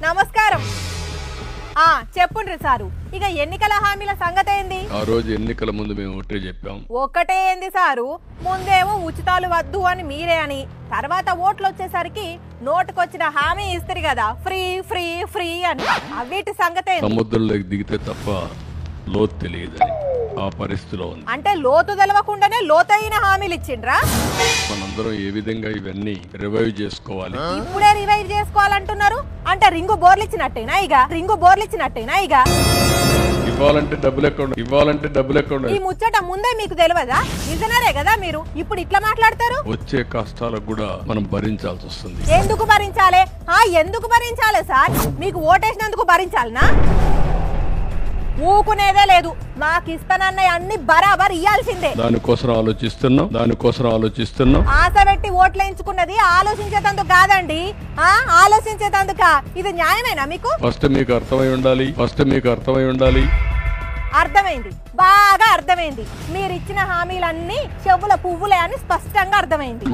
నమస్కారం. చెప్పుండ్రి సారు, ఇక ఎన్నికల హామీల సంగతి ఏంది? ఆ రోజు ఎన్నికల ముందు మేము ఒకటే చెప్పాం. ఒకటే ఏంది సారు, ముందేమో ఉచితాలు వద్దు అని మీరే అని, తర్వాత ఓట్లు వచ్చేసరికి నోటుకొచ్చిన హామీ ఇస్తారు కదా, ఫ్రీ ఫ్రీ ఫ్రీ అని. అవిటి సంగతి సముద్రంలోకి దిగితే తప్ప లోతు తెలియదని ఆ పరిస్థితిలో ఉంది. అంటే లోతు తెలవకుండానే లోతైన హామీలు ఇచ్చిండ్రా? మనందరం ఏ విధంగా ఇవన్నీ రివైవ్ చేసుకోవాలి. ఇప్పుడే రివైవ్ చేసుకోవాలంటున్నారు అంటే రింగు బోర్లు ఇచ్చినట్టేనా? ఇక ఇవ్వాలంటే డబ్బులు ఎక్కడ ఈ ముచ్చట ముందే మీకు తెలియదా? విజనరే కదా మీరు, ఇప్పుడు ఇట్లా మాట్లాడతారు? వచ్చే కష్టాలకు కూడా మనం భరించాల్సి వస్తుంది. ఎందుకు భరించాలే సార్? మీకు ఓటేసినందుకు భరించాలనా? ఊకునేదే లేదు, మాకు ఇస్తానన్నయ్య అన్ని బరాబర్ ఇయ్యాల్సిందే. దానికోసం ఆలోచిస్తున్నాం. ఆశ పెట్టి ఓట్లేయించుకున్నది ఆలోచించేటందుకు కాదండి, ఆలోచించేటందుక. ఇది న్యాయమేనా మీకు? ఫస్ట్ మీకు అర్థమై ఉండాలి. అర్థమైంది, బాగా అర్థమైంది. మీరు ఇచ్చిన హామీలన్నీ చెవుల పువ్వులే అని స్పష్టంగా అర్థమైంది.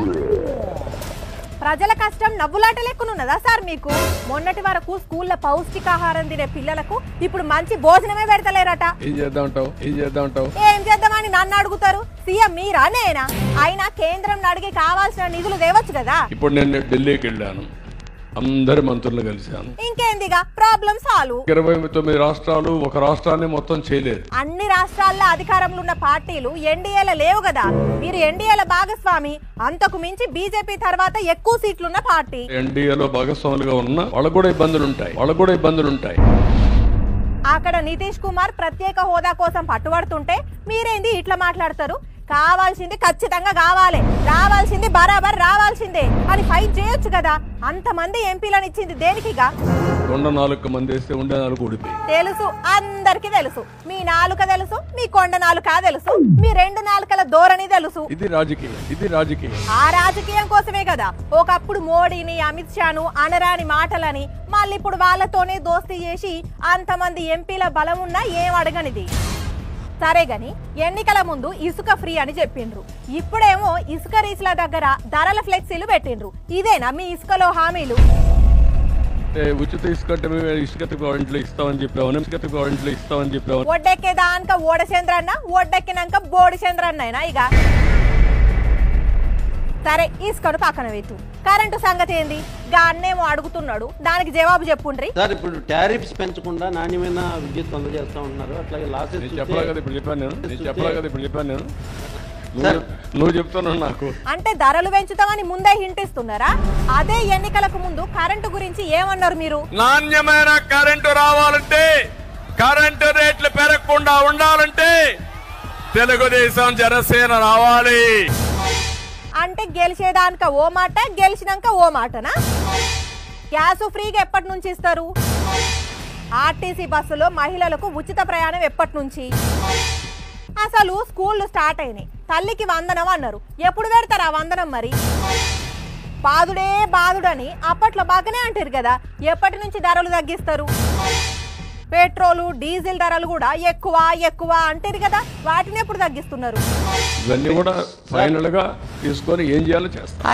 ప్రజల కష్టం నవ్వులాట లెక్కనున్నదా సార్ మీకు? మొన్నటి వరకు స్కూల్లో పౌష్టికాహారం తినే పిల్లలకు ఇప్పుడు మంచి భోజనమే పెడతలేరట. ఏం చేద్దామంటావు? ఏం చేద్దామని నన్ను అడుగుతారు? సీఎం మీరా నేనా? అయినా కేంద్రం అడిగి కావాల్సిన నిధులు తేవచ్చు కదా. ఇప్పుడు నేను ఢిల్లీకి వెళ్ళాను, అందరి మంత్రులు కలిశాను. ఇంకేందిగా ప్రాబ్లం సాల్వ్. 29 రాష్ట్రాలు ఒక రాష్ట్రాన్ని మొత్తం చేయలేదు. అన్ని రాష్ట్రాల్లో అధికారంలో ఉన్న పార్టీలు ఎన్డీఏలో లేవు కదా. మీరు ఎన్డీఏల భాగస్వామి, అంతకు మించి బీజేపీ తర్వాత ఎక్కువ సీట్లున్న పార్టీ. ఎన్డీఏలో భాగస్వాములుగా ఉన్న వాళ్ళకు కూడా ఇబ్బందులు ఉంటాయి. అక్కడ నితీష్ కుమార్ ప్రత్యేక హోదా కోసం పట్టుబడుతుంటే మీరేంది ఇట్లా మాట్లాడతారు? కావాల్సింది ఖచ్చితంగా కావాలి, రావాల్సింది బరాబర్ రావాల్సిందే అని ఫైట్ చేయొచ్చు కదా. అంతమంది ఎంపీలను ఇచ్చింది దేనికిగా? 4 మంది వేస్తే ఉండే 4 ఊడిపోయి. తెలుసు, అందరికి తెలుసు. మీ నాలుక తెలుసు, మీ కొండ నాలుక తెలుసు, మీ 2 నాలుకల ధోరణి తెలుసు. ఇది రాజకీయం. ఆ రాజకీయం కోసమే కదా ఒకప్పుడు మోడీని, అమిత్ షాను అనరాని మాటలని, మళ్ళీ ఇప్పుడు వాళ్ళతోనే దోస్తీ చేసి అంతమంది ఎంపీల బలం ఉన్నా ఏం అడగనిది. సరే గాని ఎన్నికల ముందు ఇసుక ఫ్రీ అని చెప్పిండ్రు, ఇప్పుడేమో ఇసుక రీచ్ల దగ్గర ధరల ఫ్లెక్సీలు పెట్టిండ్రు. ఇదేనా మీ ఇసుకలో హామీలు? ఉచిత ఇసుక ఇస్తామని చెప్పాము. ఒడ్డెక్కేదాక ఓడచంద్రన్న, ఒడ్డెక్కినాక బోడి చంద్రన్నైనా. ఇక సరే ఇసుకను పక్కన పెట్టు, కరెంటు సంగతి ఏంది? గాన్నేమో అడుగుతున్నాడు, దానికి జవాబు చెప్పుండ్రి. సార్ ఇప్పుడు టారిఫ్స్ పెంచకుండా నాణ్యమైన విద్యుత్ అందజేస్తా ఉన్నారు. అట్లాగే లాసెస్ చెప్పాను నేను. నువ్వు చెప్తున్నావు నాకు. అంటే ధరలు పెంచుతామని ముందే హింట్ ఇస్తున్నారా? అదే ఎన్నికలకు ముందు కరెంటు గురించి ఏమన్నారు మీరు? నాణ్యమైన కరెంటు రావాలంటే, కరెంటు రేట్లు పెరగకుండా ఉండాలంటే తెలుగుదేశం జనసేన రావాలి. అంటే గెలిచేదానిక ఓ మాట, గెలిచినాక ఓ మాటనా? గ్యాస్ ఫ్రీగా ఎప్పటి నుంచి ఇస్తారు? ఆర్టీసీ బస్సులో మహిళలకు ఉచిత ప్రయాణం ఎప్పటి నుంచి? అసలు స్కూళ్ళు స్టార్ట్ అయినాయి, తల్లికి వందనం అన్నారు, ఎప్పుడు పెడతారు ఆ వందనం? మరి బాదుడని అప్పట్లో బాగానే అంటారు కదా, ఎప్పటి నుంచి ధరలు తగ్గిస్తారు? పెట్రోలు, డీజిల్ ధరలు కూడా ఎక్కువ అంటారు కదా, వాటిని ఎప్పుడు తగ్గిస్తున్నారు? ఇవన్నీ కూడా ఫైనల్ గా తీసుకొని ఏం చేయాలో చేస్తారు.